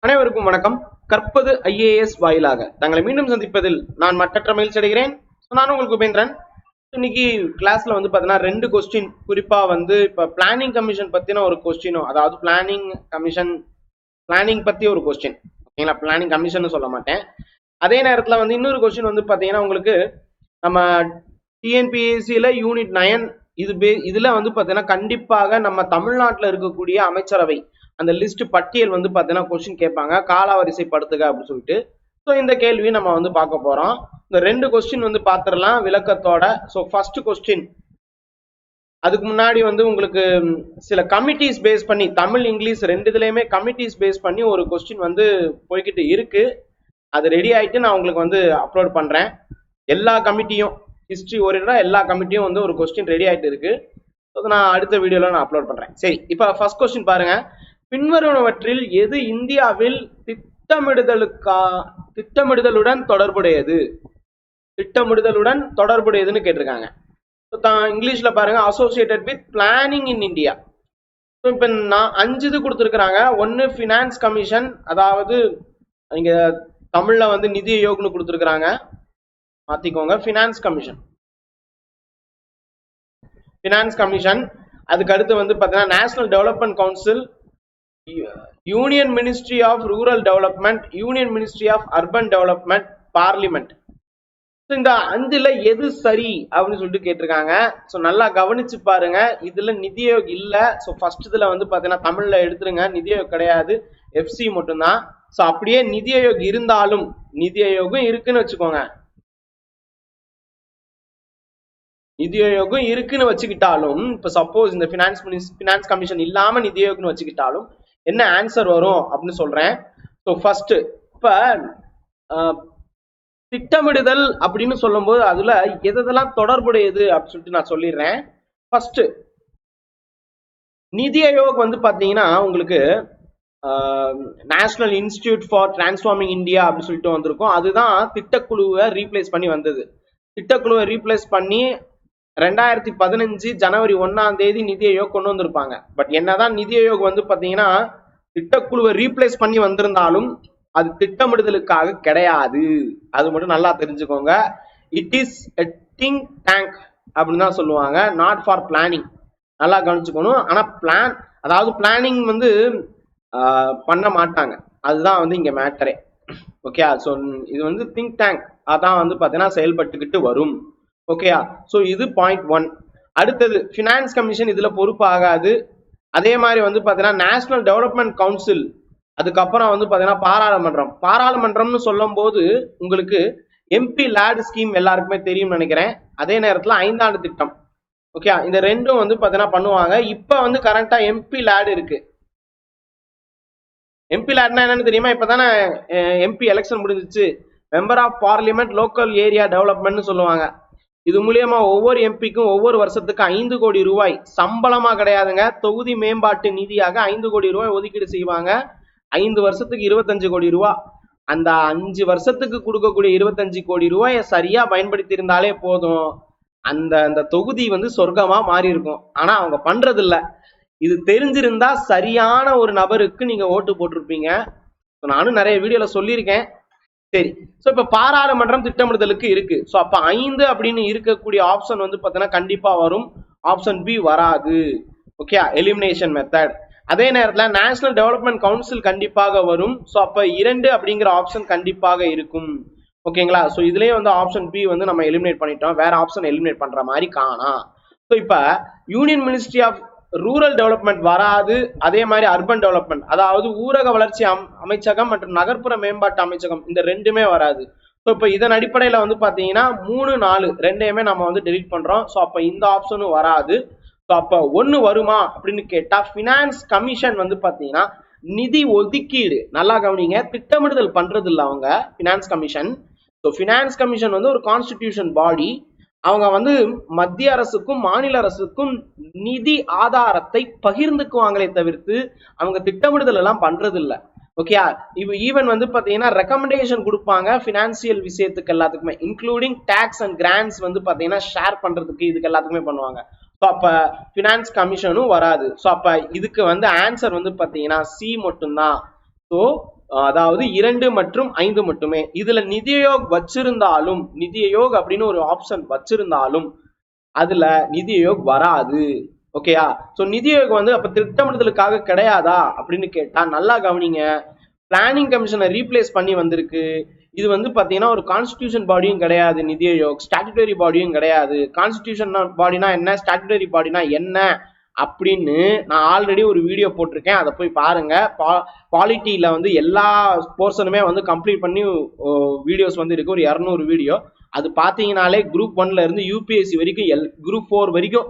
அனைவருக்கும் வணக்கம். கற்பது ஐஏஎஸ் வாயிலாக தங்களை மீண்டும் சந்திப்பதில் நான் மற்றற்ற மகிழ்ச்சி அடைகிறேன். நான் உங்களுக்கு உபேந்திரன். இன்னைக்கு கிளாஸ்ல வந்து பாத்தீங்கன்னா 2 கொஸ்டின், குறிப்பா வந்து இப்ப பிளானிங் கமிஷன் பத்தின ஒரு கொஸ்டினும், அதாவது பிளானிங் பத்தி ஒரு கொஸ்டின், ஓகேங்களா? பிளானிங் கமிஷன் சொல்ல மாட்டேன். அதே நேரத்துல வந்து இன்னொரு கொஸ்டின் வந்து பாத்தீங்கன்னா உங்களுக்கு நம்ம டிஎன்பிஎஸ்சியில யூனிட் 9 இதுல வந்து பாத்தீங்கன்னா கண்டிப்பாக நம்ம தமிழ்நாட்டில் இருக்கக்கூடிய அமைச்சரவை அந்த லிஸ்ட் பட்டியல் வந்து பாத்தீங்கன்னா கொஸ்டின் கேட்பாங்க, காலவரிசைப்படுத்துக அப்படின்னு சொல்லிட்டு. ஸோ இந்த கேள்வி நம்ம வந்து பார்க்க போறோம். இந்த 2 கொஸ்டின் வந்து பார்த்துடலாம் விளக்கத்தோட. ஸோ ஃபர்ஸ்ட் கொஸ்டின், அதுக்கு முன்னாடி வந்து உங்களுக்கு சில கமிட்டிஸ் பேஸ் பண்ணி, தமிழ் இங்கிலீஷ் ரெண்டுதுலயுமே கமிட்டிஸ் பேஸ் பண்ணி ஒரு கொஸ்டின் வந்து போய்கிட்டு இருக்கு. அது ரெடி ஆயிட்டு நான் உங்களுக்கு வந்து அப்லோட் பண்றேன். எல்லா கமிட்டியும், ஹிஸ்டரி ஓரியன்டா எல்லா கமிட்டியும் வந்து ஒரு கொஸ்டின் ரெடி ஆயிட்டு இருக்கு. நான் அடுத்த வீடியோல நான் அப்லோட் பண்றேன். சரி, இப்ப ஃபர்ஸ்ட் கொஸ்டின் பாருங்க. பின்வருவனவற்றில் எது இந்தியாவில் திட்டமிடுதலுடன் தொடர்புடையது? திட்டமிடுதலுடன் தொடர்புடையதுன்னு கேட்டிருக்காங்க. இங்கிலீஷ்ல பாருங்க, associated with planning in India. இப்ப நான் 5 இது கொடுத்துருக்காங்க. ஒன்னு பினான்ஸ் கமிஷன், அதாவது இங்க தமிழ்ல வந்து நிதி ஆயோக்னு கொடுத்துருக்காங்க, மாத்திக்கோங்க. Finance commission. அதுக்கு அடுத்து வந்து பாத்தீங்கன்னா national development council, union ministry of rural development, union ministry of urban development, parliament. இந்த 5ல எது சரி அப்படின்னு சொல்லிட்டு கேட்டிருக்காங்க. ஸோ நல்லா கவனிச்சு பாருங்க. இதுல நிதி ஆயோக் இல்ல. ஸோ ஃபர்ஸ்ட் இதுல வந்து பாத்தீங்கன்னா தமிழ்ல எடுத்துருங்க, நிதி ஆயோக் கிடையாது, எஃப்சி மட்டும்தான். ஸோ அப்படியே நிதி ஆயோக் இருந்தாலும், நிதி ஆயோகம் இருக்குன்னு வச்சுக்கோங்க, நிதி ஆயோகம் இருக்குன்னு வச்சுக்கிட்டாலும், இப்ப சப்போஸ் இந்த பினான்ஸ் கமிஷன் இல்லாம நிதி ஆயோக்னு வச்சுக்கிட்டாலும் என்ன ஆன்சர் வரும் அப்படின்னு சொல்றேன். ஸோ ஃபர்ஸ்ட், இப்ப திட்டமிடுதல் அப்படின்னு சொல்லும் போது அதுல எதெல்லாம் தொடர்புடையது அப்படின்னு சொல்லிட்டு நான் சொல்லிடுறேன். ஃபர்ஸ்ட், நிதி ஆயோக் வந்து பாத்தீங்கன்னா உங்களுக்கு national institute for transforming India அப்படின்னு சொல்லிட்டு வந்திருக்கும். அதுதான் திட்டக்குழுவை ரீப்ளேஸ் பண்ணி வந்தது. திட்டக்குழுவை ரீப்ளேஸ் பண்ணி 2015 ஜனவரி 1ஆம் தேதி நிதி ஆயோக் கொண்டு வந்திருப்பாங்க. பட் என்னதான் நிதி ஆயோக் வந்து பாத்தீங்கன்னா திட்டக்குழுவை ரீப்ளேஸ் பண்ணி வந்திருந்தாலும் அது திட்டமிடுதலுக்காக கிடையாது. அது மட்டும் நல்லா தெரிஞ்சுக்கோங்க. It is a think tank அப்படின்னு தான் சொல்லுவாங்க, நாட் ஃபார் பிளானிங். நல்லா கவனிச்சுக்கணும். ஆனா அதாவது பிளானிங் வந்து பண்ண மாட்டாங்க, அதுதான் வந்து இங்க மேட்டரே. ஓகே, ஸோ இது வந்து திங்க் டேங்க் அதான் வந்து பாத்தீங்கன்னா செயல்பட்டுக்கிட்டு வரும். ஓகேயா? ஸோ இது பாயிண்ட் 1. அடுத்தது, பினான்ஸ் கமிஷன் இதுல பொறுப்பு ஆகாது. அதே மாதிரி வந்து பாத்தீங்கன்னா நேஷனல் டெவலப்மெண்ட் கவுன்சில், அதுக்கப்புறம் வந்து பாத்தீங்கன்னா பாராளுமன்றம்னு சொல்லும் போது உங்களுக்கு எம்பி லேட் ஸ்கீம் எல்லாருக்குமே தெரியும் நினைக்கிறேன். அதே நேரத்துல 5 ஆண்டு திட்டம். ஓகே, இந்த ரெண்டும் வந்து பாத்தீங்கன்னா பண்ணுவாங்க. இப்ப வந்து கரண்டா எம்பி லேட் இருக்கு. எம்பி லேட்னா என்னன்னு தெரியுமா? இப்பதானே எம்பி எலெக்ஷன் முடிஞ்சிச்சு, member of parliament local area டெவலப்மெண்ட்னு சொல்லுவாங்க. இது மூலியமா ஒவ்வொரு எம்பிக்கும் ஒவ்வொரு வருஷத்துக்கு 5 கோடி ரூபாய் சம்பளமா கிடையாதுங்க, தொகுதி மேம்பாட்டு நிதியாக 5 கோடி ரூபாய் ஒதுக்கீடு செய்வாங்க. 5 வருஷத்துக்கு 25 கோடி ரூபாய். அந்த 5 வருஷத்துக்கு கொடுக்கக்கூடிய 25 கோடி ரூபாயை சரியா பயன்படுத்தி இருந்தாலே போதும், அந்த தொகுதி வந்து சொர்க்கமா மாறி இருக்கும். ஆனா அவங்க பண்றது இல்ல. இது தெரிஞ்சிருந்தா சரியான ஒரு நபருக்கு நீங்க ஓட்டு போட்டிருப்பீங்க. நானும் நிறைய வீடியோல சொல்லியிருக்கேன். சரி, சோ இப்ப பாராளுமன்றம் திட்டமிடுதலுக்கு இருக்கு. சோ அப்ப 5 அப்படின்னு இருக்கக்கூடிய ஆப்ஷன் வந்து பாத்தீங்கன்னா கண்டிப்பா வரும். ஆப்ஷன் பி வராது. Okay, elimination method. அதே நேரத்துல நேஷனல் டெவலப்மெண்ட் கவுன்சில் கண்டிப்பாக வரும். சோ அப்ப 2 அப்படிங்கிற ஆப்ஷன் கண்டிப்பாக இருக்கும். ஓகேங்களா? சோ இதுலயே வந்து ஆப்ஷன் பி வந்து நம்ம எலிமினேட் பண்ணிட்டோம், வேற ஆப்ஷன் எலிமினேட் பண்ற மாதிரி காணா. சோ இப்ப union ministry of rural development வராது. அதே மாதிரி அர்பன் டெவலப்மெண்ட், அதாவது ஊரக வளர்ச்சி அமைச்சகம் மற்றும் நகர்ப்புற மேம்பாட்டு அமைச்சகம், இந்த ரெண்டுமே வராது. ஸோ இப்போ இதன் அடிப்படையில வந்து பாத்தீங்கன்னா 3, 4 ரெண்டையுமே நம்ம வந்து டெலிட் பண்றோம். ஸோ அப்ப இந்த ஆப்ஷனும் வராது. ஸோ அப்ப 1 வருமா அப்படின்னு கேட்டா, பினான்ஸ் கமிஷன் வந்து பாத்தீங்கன்னா நிதி ஒதுக்கீடு, நல்லா கவனிங்க, திட்டமிடுதல் பண்றது இல்லை அவங்க finance commission. So finance commission வந்து ஒரு கான்ஸ்டிடியூஷன் பாடி. அவங்க வந்து மத்திய அரசுக்கும் மாநில அரசுக்கும் நிதி ஆதாரத்தை பகிர்ந்துக்குவாங்களே தவிர்த்து அவங்க திட்டமிடுதல் எல்லாம் பண்றது இல்ல. ஓகே, இப்போ ஈவன் வந்து பாத்தீங்கன்னா ரெக்கமெண்டேஷன் கொடுப்பாங்க பினான்சியல் விஷயத்துக்கு எல்லாத்துக்குமே, இன்க்ளூடிங் டாக்ஸ் அண்ட் கிராண்ட்ஸ் வந்து பாத்தீங்கன்னா ஷேர் பண்றதுக்கு, இதுக்கு எல்லாத்துக்குமே பண்ணுவாங்க. ஸோ அப்ப பினான்ஸ் கமிஷனும் வராது. ஸோ அப்ப இதுக்கு வந்து ஆன்சர் வந்து பாத்தீங்கன்னா சி மட்டும்தான். ஸோ அதாவது 2 மற்றும் 5 மட்டுமே. இதுல நிதி ஆயோக் வச்சிருந்தாலும், நிதி ஆயோக் அப்படின்னு ஒரு ஆப்ஷன் வச்சிருந்தாலும் அதுல நிதி ஆயோக் வராது. ஓகேயா? சோ நிதி ஆயோக் வந்து அப்ப திட்டமிடுதலுக்காக கிடையாதா அப்படின்னு கேட்டா நல்லா கவனிங்க. பிளானிங் கமிஷனை ரீப்ளேஸ் பண்ணி வந்திருக்கு. இது வந்து பாத்தீங்கன்னா ஒரு கான்ஸ்டிடியூஷன் பாடியும் கிடையாது. நிதி ஆயோக் ஸ்டாட்யூட்டரி பாடியும் கிடையாது. கான்ஸ்டிடியூஷன் பாடினா என்ன, ஸ்டாட்யூட்டரி பாடினா என்ன அப்படின்னு நான் ஆல்ரெடி ஒரு வீடியோ போட்டிருக்கேன், அதை போய் பாருங்க. பாலிட்டியில வந்து எல்லா போர்ஷனுமே வந்து கம்ப்ளீட் பண்ணி வீடியோஸ் வந்து இருக்கு, ஒரு 200 வீடியோ. அது பாத்தீங்கன்னாலே குரூப் 1ல இருந்து யூபிஎஸ்சி வரைக்கும் குரூப் 4 வரைக்கும்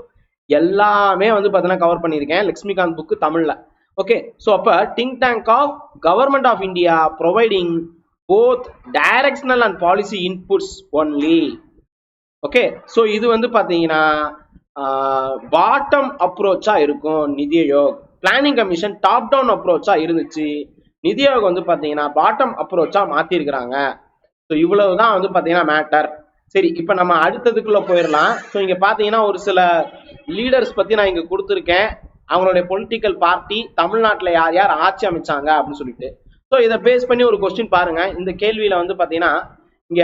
எல்லாமே வந்து பாத்தீங்கன்னா கவர் பண்ணியிருக்கேன், லக்ஷ்மிகாந்த் புக்கு தமிழ்ல. ஓகே, ஸோ அப்ப think tank of government of India providing both directional and policy inputs only. Okay, so இது வந்து பாத்தீங்கன்னா பாட்டம் அப்ரோச்சா இருக்கும் NITI Aayog. Planning commission top down அப்ரோச்சா இருந்துச்சு. நிதி ஆயோக் வந்து பாத்தீங்கன்னா பாட்டம் அப்ரோச்சா மாத்தி இருக்கிறாங்க. ஸோ இவ்வளவுதான் வந்து பாத்தீங்கன்னா மேட்டர். சரி, இப்ப நம்ம அடுத்ததுக்குள்ள போயிடலாம். ஸோ இங்க பாத்தீங்கன்னா ஒரு சில லீடர்ஸ் பத்தி நான் இங்க கொடுத்துருக்கேன், அவங்களுடைய பொலிட்டிக்கல் பார்ட்டி, தமிழ்நாட்டில் யார் யார் ஆட்சி அமைச்சாங்க அப்படின்னு சொல்லிட்டு. ஸோ இதை பேஸ் பண்ணி ஒரு கொஸ்டின் பாருங்க. இந்த கேள்வியில வந்து பாத்தீங்கன்னா இங்க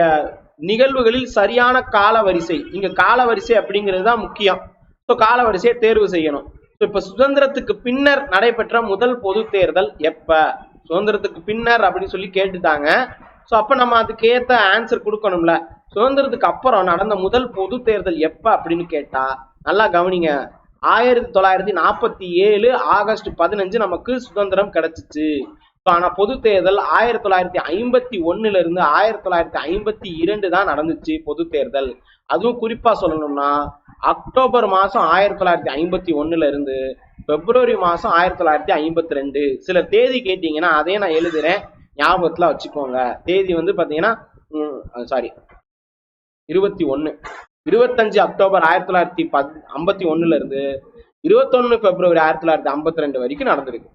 நிகழ்வுகளில் சரியான கால வரிசை, இங்க கால வரிசை அப்படிங்கிறது தான் முக்கியம். ஸோ கால வரிசையை தேர்வு செய்யணும். ஸோ இப்ப சுதந்திரத்துக்கு பின்னர் நடைபெற்ற முதல் பொது தேர்தல் எப்ப, சுதந்திரத்துக்கு பின்னர் அப்படின்னு சொல்லி கேட்டுட்டாங்க. ஸோ அப்ப நம்ம அதுக்கு ஏத்த ஆன்சர் கொடுக்கணும்ல. சுதந்திரத்துக்கு அப்புறம் நடந்த முதல் பொது தேர்தல் எப்ப அப்படின்னு கேட்டா நல்லா கவனிங்க, 1947 ஆகஸ்ட் 15 நமக்கு சுதந்திரம் கிடைச்சிச்சு. ஆனா பொது தேர்தல் 1951 இருந்து 1952 தான் நடந்துச்சு பொது தேர்தல். அதுவும் குறிப்பா சொல்லணும்னா அக்டோபர் மாசம் 1951 இருந்து பிப்ரவரி மாசம் 1952. சில தேதி கேட்டீங்கன்னா அதே நான் எழுதுறேன், ஞாபகத்துல வச்சுக்கோங்க. தேதி வந்து பாத்தீங்கன்னா 25 அக்டோபர் 1951 இருந்து 21 பிப்ரவரி 1952 வரைக்கும் நடந்திருக்கு.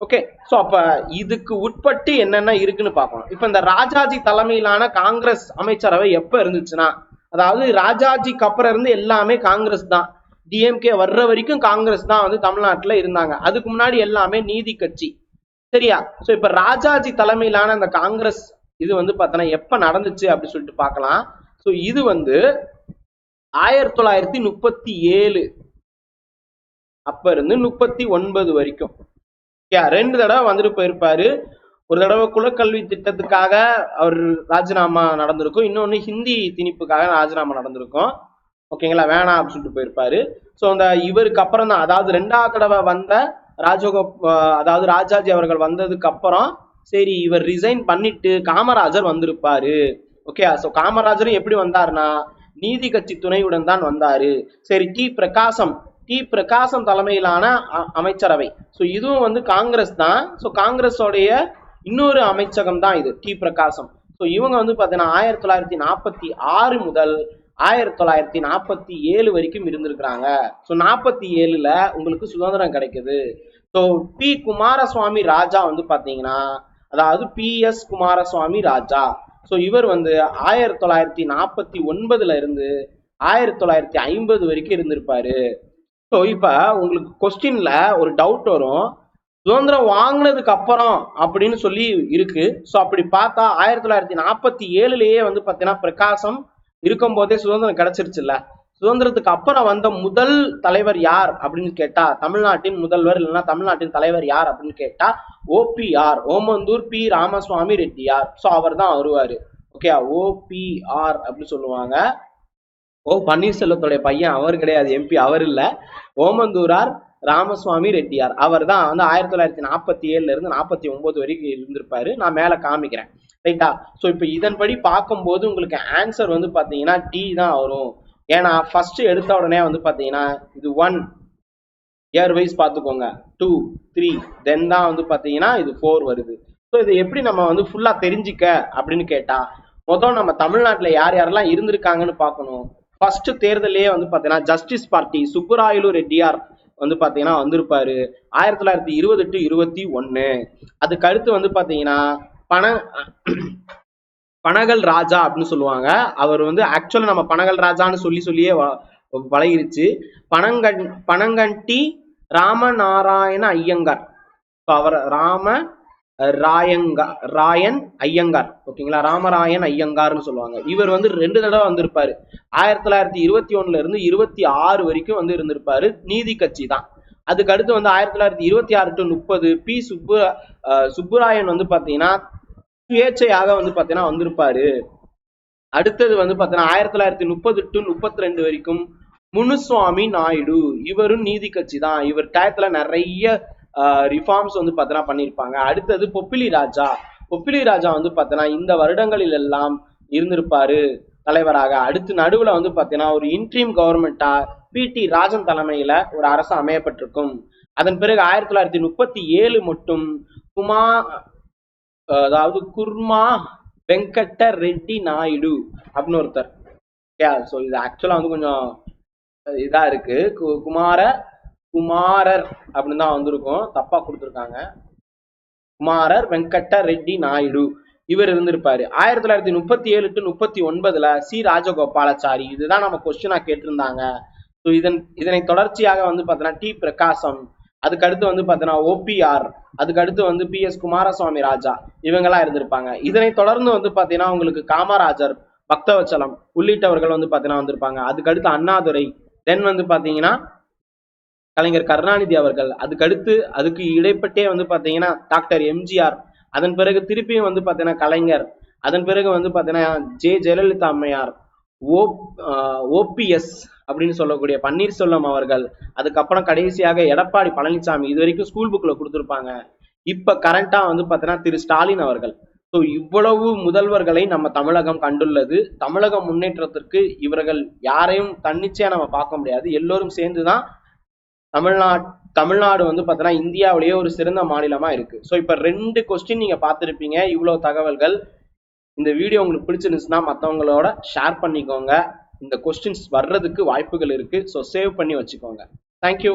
ஓகே, சோ அப்ப இதுக்கு உட்பட்டு என்னென்ன இருக்குன்னு பார்க்கணும். இப்ப இந்த ராஜாஜி தலைமையிலான காங்கிரஸ் அமைச்சரவை எப்ப இருந்துச்சுன்னா, அதாவது ராஜாஜிக்கு அப்புறம் இருந்து எல்லாமே காங்கிரஸ் தான். டிஎம்கே வர்ற வரைக்கும் காங்கிரஸ் தான் வந்து தமிழ்நாட்டுல இருந்தாங்க. அதுக்கு முன்னாடி எல்லாமே நீதி கட்சி. சரியா? சோ இப்ப ராஜாஜி தலைமையிலான அந்த காங்கிரஸ் இது வந்து பார்த்தோன்னா எப்ப நடந்துச்சு அப்படின்னு சொல்லிட்டு பார்க்கலாம். சோ இது வந்து 1937 அப்ப இருந்து 39 வரைக்கும். 2 தடவை வந்துட்டு போயிருப்பாரு. ஒரு தடவை குலக்கல்வி திட்டத்துக்காக அவர் ராஜினாமா நடந்திருக்கும், இன்னொன்னு ஹிந்தி திணிப்புக்காக ராஜினாமா நடந்திருக்கும். ஓகேங்களா, வேணாம் அப்படின்னு சொல்லிட்டு போயிருப்பாரு. ஸோ அந்த இவருக்கு அப்புறம் தான், அதாவது 2வது தடவை வந்த அதாவது ராஜாஜி அவர்கள் வந்ததுக்கு அப்புறம் சரி இவர் ரிசைன் பண்ணிட்டு காமராஜர் வந்திருப்பாரு. ஓகே, ஸோ காமராஜரும் எப்படி வந்தாருன்னா நீதி கட்சி துணையுடன் தான் வந்தாரு. சரி, டி பிரகாசம் தலைமையிலான அமைச்சரவை. ஸோ இதுவும் வந்து காங்கிரஸ் தான். ஸோ காங்கிரஸோடைய இன்னொரு அமைச்சகம் தான் இது, டி பிரகாசம். ஸோ இவங்க வந்து பார்த்தீங்கன்னா 1946 முதல் 1947 வரைக்கும் இருந்திருக்கிறாங்க. ஸோ 47ல உங்களுக்கு சுதந்திரம் கிடைக்குது. ஸோ பி குமாரசுவாமி ராஜா வந்து பார்த்தீங்கன்னா, அதாவது PS குமாரசுவாமி ராஜா. ஸோ இவர் வந்து 1949ல இருந்து 1950 வரைக்கும் இருந்திருப்பாரு. ஸோ இப்ப உங்களுக்கு கொஸ்டின்ல ஒரு டவுட் வரும், சுதந்திரம் வாங்கினதுக்கு அப்புறம் அப்படின்னு சொல்லி இருக்கு. ஸோ அப்படி பார்த்தா 1947லயே வந்து பார்த்தீங்கன்னா பிரகாசம் இருக்கும் போதே சுதந்திரம் கிடைச்சிருச்சுல்ல. சுதந்திரத்துக்கு அப்புறம் வந்த முதல் தலைவர் யார் அப்படின்னு கேட்டா, தமிழ்நாட்டின் முதல்வர் இல்லைன்னா தமிழ்நாட்டின் தலைவர் யார் அப்படின்னு கேட்டா OPR, Omandur P Ramaswamy Reddiar. So அவர் தான் வருவாரு. ஓகே, OPR அப்படின்னு சொல்லுவாங்க. பன்னீர்செல்வத்துடைய பையன் அவர் கிடையாது, MP அவர் இல்ல, ஓமந்தூரார் ராமசுவாமி ரெட்டியார். அவர் தான் வந்து 1947ல இருந்து 49 வரைக்கும் இருந்திருப்பாரு. நான் மேல காமிக்கிறேன், ரைட்டா? ஸோ இப்போ இதன்படி பார்க்கும்போது உங்களுக்கு ஆன்சர் வந்து பாத்தீங்கன்னா டி தான் வரும். ஏன்னா ஃபர்ஸ்ட் எடுத்த உடனே வந்து பாத்தீங்கன்னா இது 1 இயர் வைஸ் பார்த்துக்கோங்க, 2 3 தென் தான் வந்து பாத்தீங்கன்னா இது 4 வருது. ஸோ இதை எப்படி நம்ம வந்து ஃபுல்லா தெரிஞ்சிக்க அப்படின்னு கேட்டா, முதல் நம்ம தமிழ்நாட்டில் யார் யாரெல்லாம் இருந்திருக்காங்கன்னு பார்க்கணும். ஃபர்ஸ்ட் தேர்தலையே வந்து பாத்தீங்கன்னா ஜஸ்டிஸ் பார்ட்டி சுப்புராயலு ரெட்டியார் வந்து பாத்தீங்கன்னா வந்திருப்பாரு 1920 to 21. அதுக்கு அடுத்து வந்து பாத்தீங்கன்னா பனகல் ராஜா அப்படின்னு சொல்லுவாங்க. அவர் வந்து ஆக்சுவலா நம்ம பனகல் ராஜான்னு சொல்லியே பழகிருச்சு. பனங்கட்டி ராமநாராயண ஐயங்கார். அவர் ராயன் ஐயங்கார், ஓகேங்களா, ராமராயன் ஐயங்கார்னு சொல்லுவாங்க. இவர் வந்து 2 தடவை வந்திருப்பாரு. 1921 இருந்து 26 வரைக்கும் வந்து இருந்திருப்பாரு. நீதி கட்சி தான். அதுக்கு அடுத்து வந்து 1926 to 30 பி சுப்புராயன் வந்து பாத்தீங்கன்னா சுயேட்சையாக வந்து பாத்தீங்கன்னா வந்திருப்பாரு. அடுத்தது வந்து பாத்தீங்கன்னா 1930 to 32 வரைக்கும் முனுசுவாமி நாயுடு, இவரும் நீதி கட்சி தான். இவர் டயத்துல நிறைய ரிஃபார்ம்ஸ் வந்து பாத்தீங்கன்னா பண்ணியிருப்பாங்க. அடுத்தது பொப்பிலி ராஜா வந்து பாத்தீங்கன்னா இந்த வருடங்களில் எல்லாம் இருந்திருப்பாரு தலைவராக. அடுத்து நடுவுல வந்து பாத்தீங்கன்னா ஒரு இன்ட்ரீம் கவர்மெண்டா பி.டி. ராஜன் தலைமையில ஒரு அரசு அமையப்பட்டிருக்கும். அதன் பிறகு 1937 மட்டும் குர்மா வெங்கட்ட ரெட்டி நாயுடு அப்படின்னு ஒருத்தர். ஸோ இது ஆக்சுவலா வந்து கொஞ்சம் இதா இருக்கு. குமாரர் அப்படின்னு தான் வந்திருக்கும், தப்பா கொடுத்துருக்காங்க. குமாரர் வெங்கட்ட ரெட்டி நாயுடு இவர் இருந்திருப்பாரு. 1937 to 39 சி ராஜகோபாலாச்சாரி, இதுதான் நம்ம கொஸ்டினா கேட்டிருந்தாங்க. ஸோ இதனை தொடர்ச்சியாக வந்து பாத்தீங்கன்னா டி பிரகாசம், அதுக்கு அடுத்து வந்து பாத்தீங்கன்னா ஓபிஆர், அதுக்கு அடுத்து வந்து பி.எஸ். குமாரசுவாமி ராஜா, இவங்கெல்லாம் இருந்திருப்பாங்க. இதனை தொடர்ந்து வந்து பாத்தீங்கன்னா உங்களுக்கு காமராஜர், பக்தவச்சலம் உள்ளிட்டவர்கள் வந்து பாத்தீங்கன்னா வந்திருப்பாங்க. அதுக்கு அடுத்து அண்ணாதுரை, தென் வந்து பாத்தீங்கன்னா கலைஞர் கருணாநிதி அவர்கள், அதுக்கு இடைப்பட்டே வந்து பாத்தீங்கன்னா டாக்டர் எம்ஜிஆர், அதன் பிறகு திருப்பியும் வந்து பாத்தீங்கன்னா கலைஞர், அதன் பிறகு வந்து பாத்தீங்கன்னா ஜெயலலிதா அம்மையார், ஓபிஎஸ் அப்படின்னு சொல்லக்கூடிய பன்னீர்செல்வம் அவர்கள், அதுக்கப்புறம் கடைசியாக எடப்பாடி பழனிசாமி. இது வரைக்கும் ஸ்கூல் புக்ல கொடுத்துருப்பாங்க. இப்ப கரண்டா வந்து பாத்தீங்கன்னா திரு ஸ்டாலின் அவர்கள். ஸோ இவ்வளவு முதல்வர்களை நம்ம தமிழகம் கண்டுள்ளது. தமிழக முன்னேற்றத்திற்கு இவர்கள் யாரையும் தன்னிச்சையா நம்ம பார்க்க முடியாது, எல்லோரும் சேர்ந்துதான் தமிழ்நாடு வந்து பாத்தீங்கன்னா இந்தியாவிலேயே ஒரு சிறந்த மாநிலமா இருக்கு. ஸோ இப்ப 2 கொஸ்டின் நீங்க பார்த்திருப்பீங்க. இவ்வளவு தகவல்கள். இந்த வீடியோ உங்களுக்கு பிடிச்சிருந்துச்சுன்னா மற்றவங்களோட ஷேர் பண்ணிக்கோங்க. இந்த கொஸ்டின்ஸ் வர்றதுக்கு வாய்ப்புகள் இருக்கு. ஸோ சேவ் பண்ணி வச்சுக்கோங்க. தேங்க்யூ.